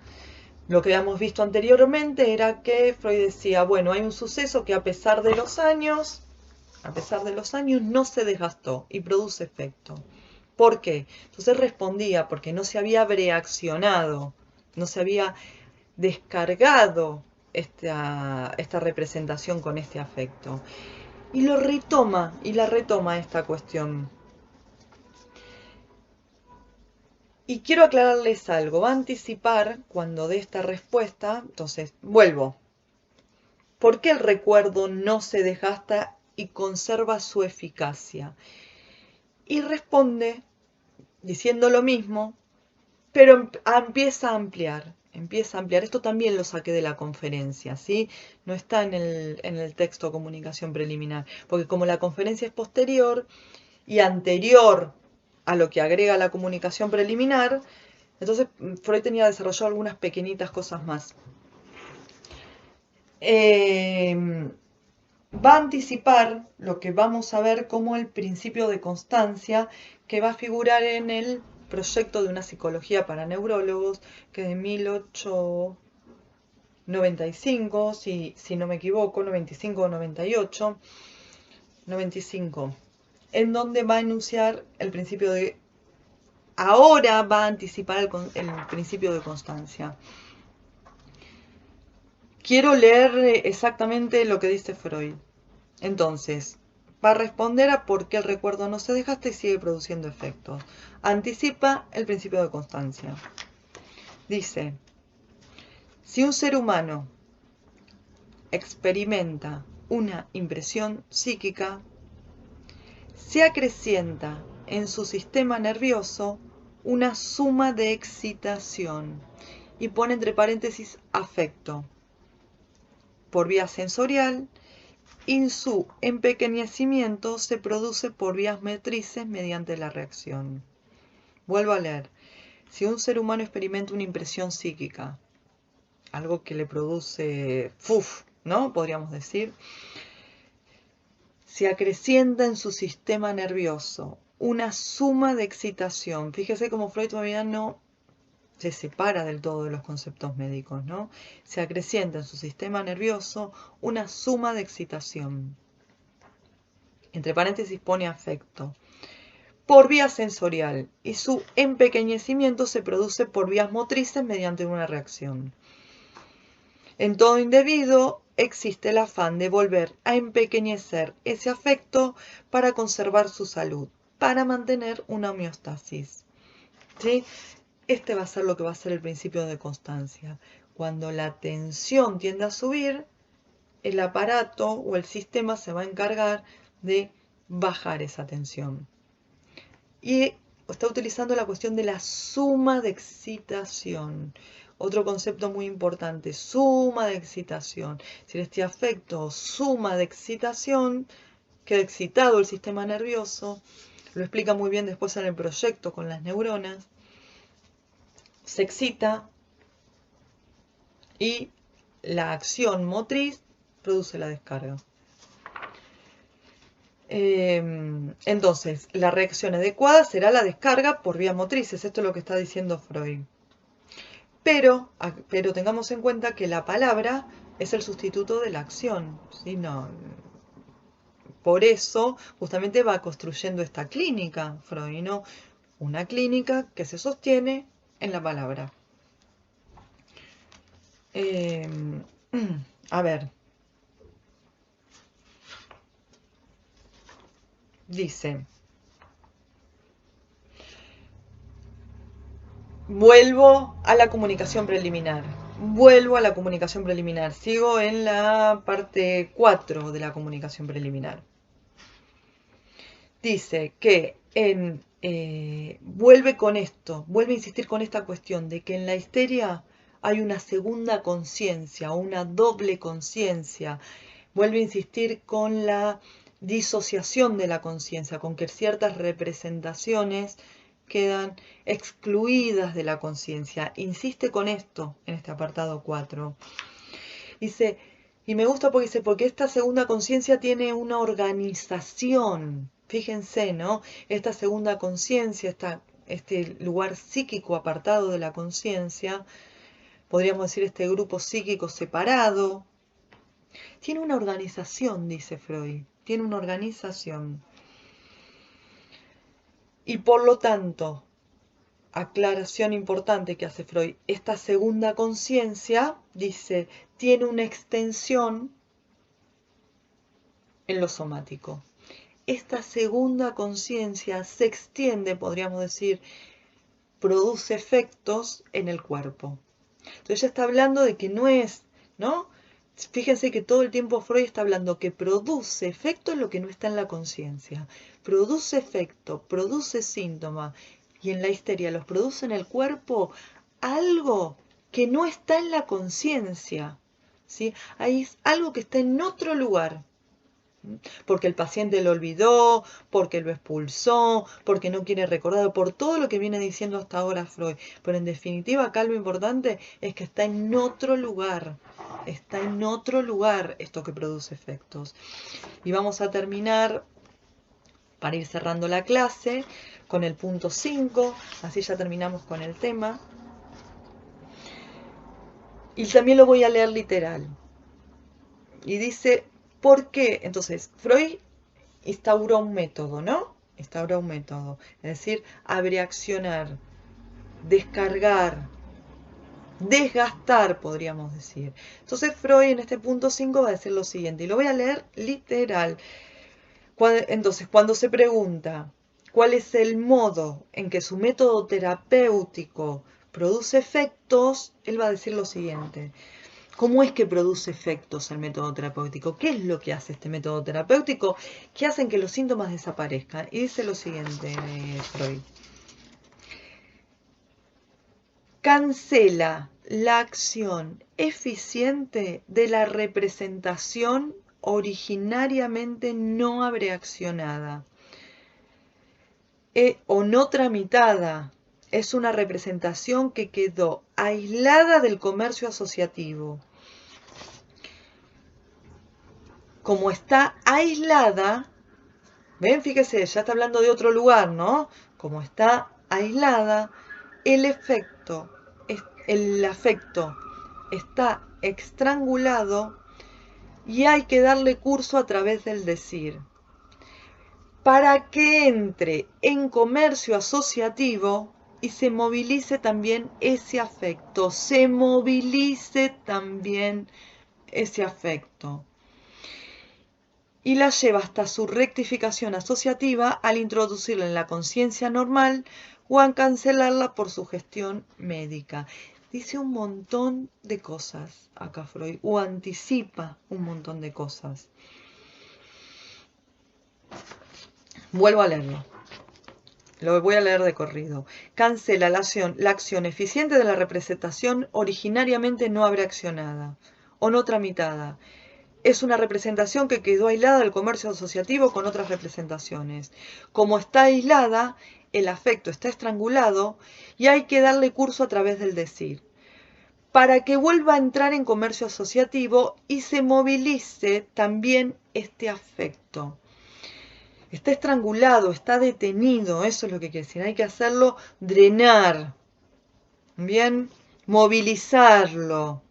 Lo que habíamos visto anteriormente era que Freud decía, bueno, hay un suceso que a pesar de los años no se desgastó y produce efecto. ¿Por qué? Entonces respondía porque no se había reaccionado, no se había descargado esta representación con este afecto. Y lo retoma, y la retoma esta cuestión. Y quiero aclararles algo, va a anticipar cuando dé esta respuesta, entonces vuelvo. ¿Por qué el recuerdo no se desgasta y conserva su eficacia? Y responde diciendo lo mismo, pero empieza a ampliar. Esto también lo saqué de la conferencia, ¿sí? No está en el texto comunicación preliminar, porque como la conferencia es posterior y anterior a lo que agrega la comunicación preliminar, entonces Freud tenía desarrollado algunas pequeñitas cosas más. Va a anticipar lo que vamos a ver como el principio de constancia que va a figurar en el proyecto de una psicología para neurólogos, que de 1895, si no me equivoco, 95 o 98, 95, en donde va a enunciar el principio de... Ahora va a anticipar el principio de constancia. Quiero leer exactamente lo que dice Freud. Entonces, va a responder a por qué el recuerdo no se desgasta y sigue produciendo efectos. Anticipa el principio de constancia. Dice, si un ser humano experimenta una impresión psíquica, se acrecienta en su sistema nervioso una suma de excitación y pone entre paréntesis afecto por vía sensorial y su empequeñecimiento se produce por vías motrices mediante la reacción. Vuelvo a leer. Si un ser humano experimenta una impresión psíquica, algo que le produce ¿no? Podríamos decir. Se acrecienta en su sistema nervioso una suma de excitación. Fíjese cómo Freud todavía no se separa del todo de los conceptos médicos, ¿no? Se acrecienta en su sistema nervioso una suma de excitación. Entre paréntesis pone afecto. Por vía sensorial y su empequeñecimiento se produce por vías motrices mediante una reacción. En todo individuo existe el afán de volver a empequeñecer ese afecto para conservar su salud, para mantener una homeostasis. ¿Sí? Este va a ser lo que va a ser el principio de constancia. Cuando la tensión tiende a subir, el aparato o el sistema se va a encargar de bajar esa tensión. Y está utilizando la cuestión de la suma de excitación. Otro concepto muy importante, suma de excitación. Si este afecto suma de excitación, queda excitado el sistema nervioso. Lo explica muy bien después en el proyecto con las neuronas. Se excita y la acción motriz produce la descarga. Entonces, la reacción adecuada será la descarga por vías motrices. Esto es lo que está diciendo Freud. Pero tengamos en cuenta que la palabra es el sustituto de la acción. ¿Sí? No, por eso, justamente va construyendo esta clínica, Freud, ¿no? Una clínica que se sostiene en la palabra. A ver. Dice, vuelvo a la comunicación preliminar. Vuelvo a la comunicación preliminar. Sigo en la parte 4 de la comunicación preliminar. Dice que vuelve con esto, vuelve a insistir con esta cuestión de que en la histeria hay una segunda conciencia, una doble conciencia. Vuelve a insistir con la disociación de la conciencia, con que ciertas representaciones quedan excluidas de la conciencia. Insiste con esto en este apartado 4. Dice, y me gusta porque dice, porque esta segunda conciencia tiene una organización. Fíjense, ¿no? Esta segunda conciencia, este lugar psíquico apartado de la conciencia, podríamos decir este grupo psíquico separado, tiene una organización, dice Freud, tiene una organización. Y por lo tanto, aclaración importante que hace Freud, esta segunda conciencia, dice, tiene una extensión en lo somático. Esta segunda conciencia se extiende, podríamos decir, produce efectos en el cuerpo. Entonces ya está hablando de que no es, ¿no? Fíjense que todo el tiempo Freud está hablando que produce efecto en lo que no está en la conciencia. Produce efecto, produce síntoma. Y en la histeria los produce en el cuerpo algo que no está en la conciencia. ¿Sí? Ahí es algo que está en otro lugar. Porque el paciente lo olvidó, porque lo expulsó, porque no quiere recordar, por todo lo que viene diciendo hasta ahora Freud. Pero en definitiva acá lo importante es que está en otro lugar. Está en otro lugar esto que produce efectos. Y vamos a terminar, para ir cerrando la clase, con el punto 5. Así ya terminamos con el tema. Y también lo voy a leer literal. Y dice, ¿por qué? Entonces, Freud instaura un método, ¿no? Instaura un método. Es decir, abreaccionar, descargar, desgastar, podríamos decir. Entonces Freud en este punto 5 va a decir lo siguiente, y lo voy a leer literal. Entonces, cuando se pregunta cuál es el modo en que su método terapéutico produce efectos, él va a decir lo siguiente. ¿Cómo es que produce efectos el método terapéutico? ¿Qué es lo que hace este método terapéutico? Que hacen que los síntomas desaparezcan. Y dice lo siguiente, Freud. Cancela la acción eficiente de la representación originariamente no abreaccionada o no tramitada. Es una representación que quedó aislada del comercio asociativo. Como está aislada, ven, fíjese, ya está hablando de otro lugar, ¿no? Como está aislada, el afecto está estrangulado y hay que darle curso a través del decir. Para que entre en comercio asociativo y se movilice también ese afecto, se movilice también ese afecto y la lleva hasta su rectificación asociativa al introducirla en la conciencia normal o a cancelarla por su gestión médica. Dice un montón de cosas acá Freud, o anticipa un montón de cosas. Vuelvo a leerlo. Lo voy a leer de corrido. Cancela la acción eficiente de la representación originariamente no abreaccionada o no tramitada. Es una representación que quedó aislada del comercio asociativo con otras representaciones. Como está aislada, el afecto está estrangulado y hay que darle curso a través del decir, para que vuelva a entrar en comercio asociativo y se movilice también este afecto. Está estrangulado, está detenido, eso es lo que quiere decir. Hay que hacerlo drenar, bien, movilizarlo.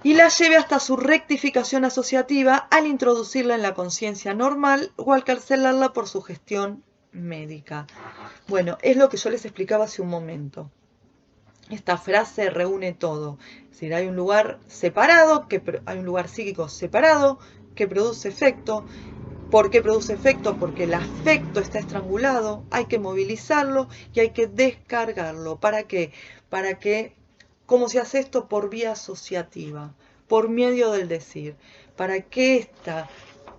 Y la lleve hasta su rectificación asociativa al introducirla en la conciencia normal o al cancelarla por su gestión médica. Bueno, es lo que yo les explicaba hace un momento. Esta frase reúne todo. Es decir, hay un lugar separado, hay un lugar psíquico separado que produce efecto. ¿Por qué produce efecto? Porque el afecto está estrangulado, hay que movilizarlo y hay que descargarlo. ¿Para qué? Para que, ¿cómo se hace esto? Por vía asociativa, por medio del decir. Para que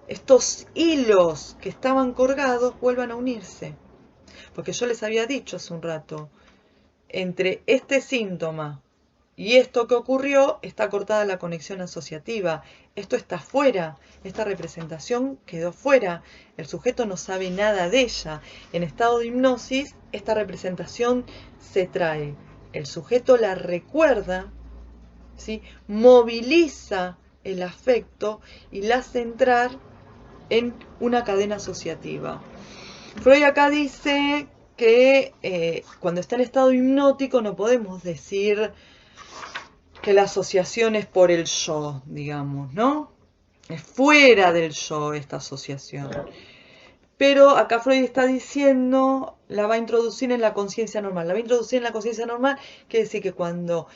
estos hilos que estaban colgados vuelvan a unirse. Porque yo les había dicho hace un rato, entre este síntoma y esto que ocurrió está cortada la conexión asociativa. Esto está fuera, esta representación quedó fuera. El sujeto no sabe nada de ella. En estado de hipnosis, esta representación se trae. El sujeto la recuerda, ¿sí? Moviliza el afecto y la hace entrar en una cadena asociativa. Freud acá dice que cuando está en estado hipnótico no podemos decir que la asociación es por el yo, digamos, ¿no? Es fuera del yo esta asociación. Pero acá Freud está diciendo, la va a introducir en la conciencia normal. La va a introducir en la conciencia normal, quiere decir que cuando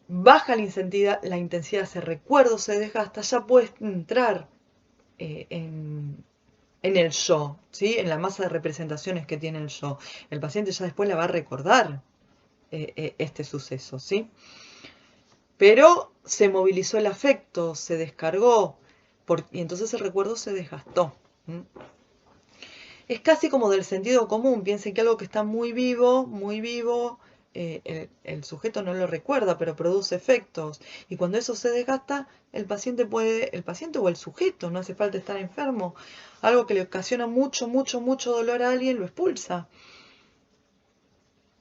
baja la intensidad, ese recuerdo se desgasta, ya puede entrar en el yo, ¿sí? En la masa de representaciones que tiene el yo. El paciente ya después la va a recordar este suceso, ¿sí? Pero se movilizó el afecto, se descargó, y entonces el recuerdo se desgastó. Es casi como del sentido común. Piensen que algo que está muy vivo, el sujeto no lo recuerda, pero produce efectos. Y cuando eso se desgasta, el paciente o el sujeto, no hace falta estar enfermo, algo que le ocasiona mucho dolor a alguien, lo expulsa.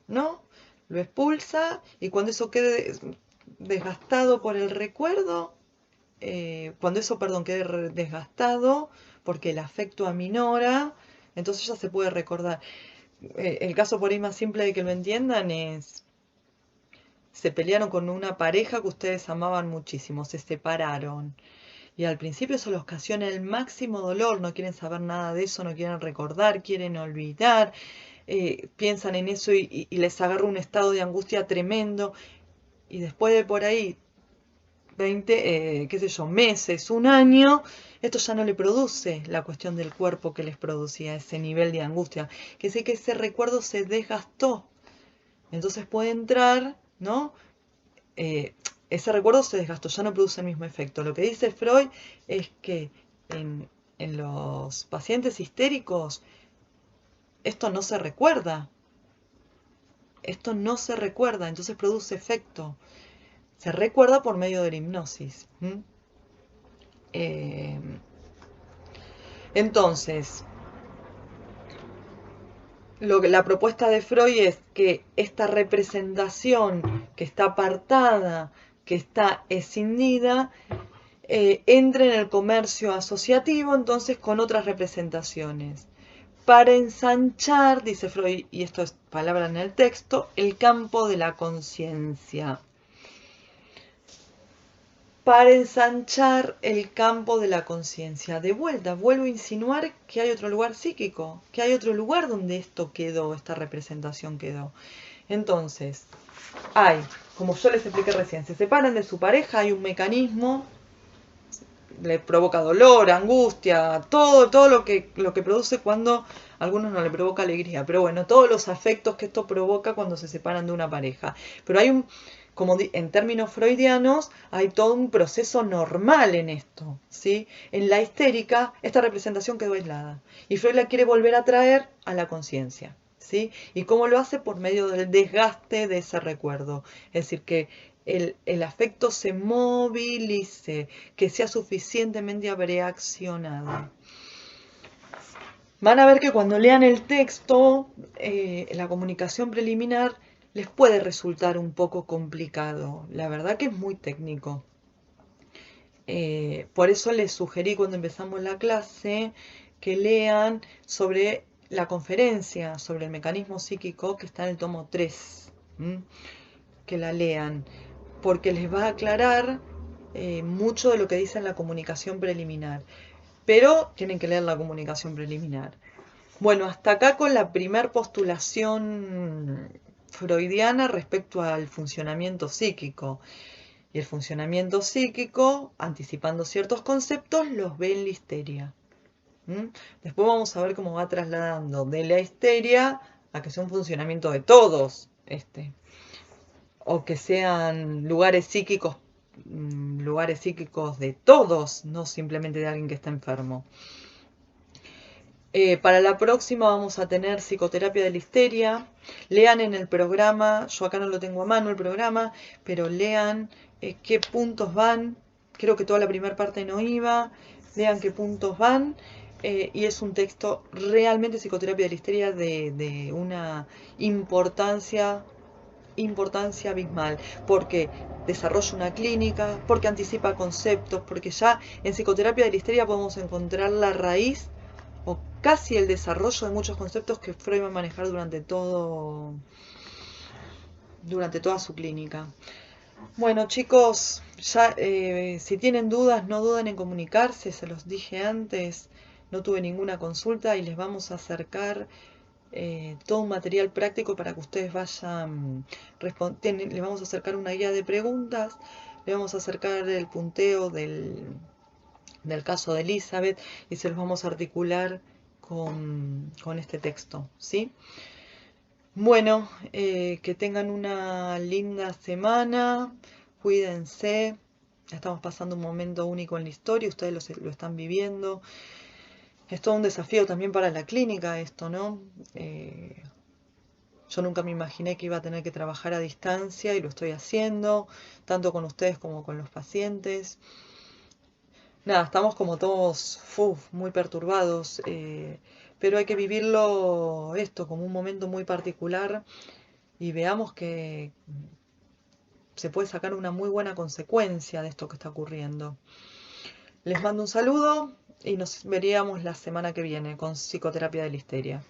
¿No? Lo expulsa y cuando eso quede desgastado por el recuerdo, quede desgastado porque el afecto aminora, entonces ya se puede recordar. El caso por ahí más simple de que lo entiendan es, se pelearon con una pareja que ustedes amaban muchísimo, se separaron. Y al principio eso les ocasiona el máximo dolor, no quieren saber nada de eso, no quieren recordar, quieren olvidar, piensan en eso y les agarra un estado de angustia tremendo. Y después de por ahí 20, qué sé yo, meses, un año, esto ya no le produce la cuestión del cuerpo que les producía ese nivel de angustia. Que sé que ese recuerdo se desgastó. Entonces puede entrar, ¿no? Ese recuerdo se desgastó, ya no produce el mismo efecto. Lo que dice Freud es que en los pacientes histéricos esto no se recuerda. Esto no se recuerda, entonces produce efecto. Se recuerda por medio de la hipnosis. Entonces, la propuesta de Freud es que esta representación que está apartada, que está escindida, entre en el comercio asociativo entonces con otras representaciones. Para ensanchar, dice Freud, y esto es palabra en el texto, el campo de la conciencia. Para ensanchar el campo de la conciencia. De vuelta, vuelvo a insinuar que hay otro lugar psíquico, que hay otro lugar donde esto quedó, esta representación quedó. Entonces, hay como yo les expliqué recién, se separan de su pareja, hay un mecanismo, le provoca dolor, angustia, todo lo que produce cuando a algunos no le provoca alegría, pero bueno, todos los afectos que esto provoca cuando se separan de una pareja. Pero hay como en términos freudianos, hay todo un proceso normal en esto, ¿sí? En la histérica, esta representación quedó aislada y Freud la quiere volver a traer a la conciencia, ¿sí? ¿Y cómo lo hace? Por medio del desgaste de ese recuerdo. Es decir, que el afecto se movilice, que sea suficientemente abreaccionado. Van a ver que cuando lean el texto, la comunicación preliminar les puede resultar un poco complicado. La verdad que es muy técnico. Por eso les sugerí cuando empezamos la clase que lean sobre la conferencia, sobre el mecanismo psíquico que está en el tomo 3. Que la lean, porque les va a aclarar mucho de lo que dice en la comunicación preliminar. Pero tienen que leer la comunicación preliminar. Bueno, hasta acá con la primer postulación freudiana respecto al funcionamiento psíquico. Y el funcionamiento psíquico, anticipando ciertos conceptos, los ve en la histeria. Después vamos a ver cómo va trasladando de la histeria a que sea un funcionamiento de todos. O que sean lugares psíquicos de todos, no simplemente de alguien que está enfermo. Para la próxima vamos a tener psicoterapia de la histeria. Lean en el programa, yo acá no lo tengo a mano el programa, pero lean qué puntos van. Creo que toda la primera parte no iba. Lean qué puntos van. Y es un texto realmente psicoterapia de la histeria de una importancia abismal, porque desarrolla una clínica, porque anticipa conceptos, porque ya en psicoterapia de la histeria podemos encontrar la raíz o casi el desarrollo de muchos conceptos que Freud va a manejar durante toda su clínica. Bueno, chicos, ya si tienen dudas, no duden en comunicarse, se los dije antes, no tuve ninguna consulta y les vamos a acercar todo un material práctico para que ustedes vayan respondiendo. Les vamos a acercar una guía de preguntas, le vamos a acercar el punteo del caso de Elizabeth y se los vamos a articular con este texto, ¿sí? Bueno, que tengan una linda semana, cuídense, estamos pasando un momento único en la historia, ustedes lo están viviendo. Es todo un desafío también para la clínica esto, ¿no? Yo nunca me imaginé que iba a tener que trabajar a distancia y lo estoy haciendo, tanto con ustedes como con los pacientes. Nada, estamos como todos muy perturbados, pero hay que vivirlo esto como un momento muy particular y veamos que se puede sacar una muy buena consecuencia de esto que está ocurriendo. Les mando un saludo y nos veríamos la semana que viene con psicoterapia de la histeria.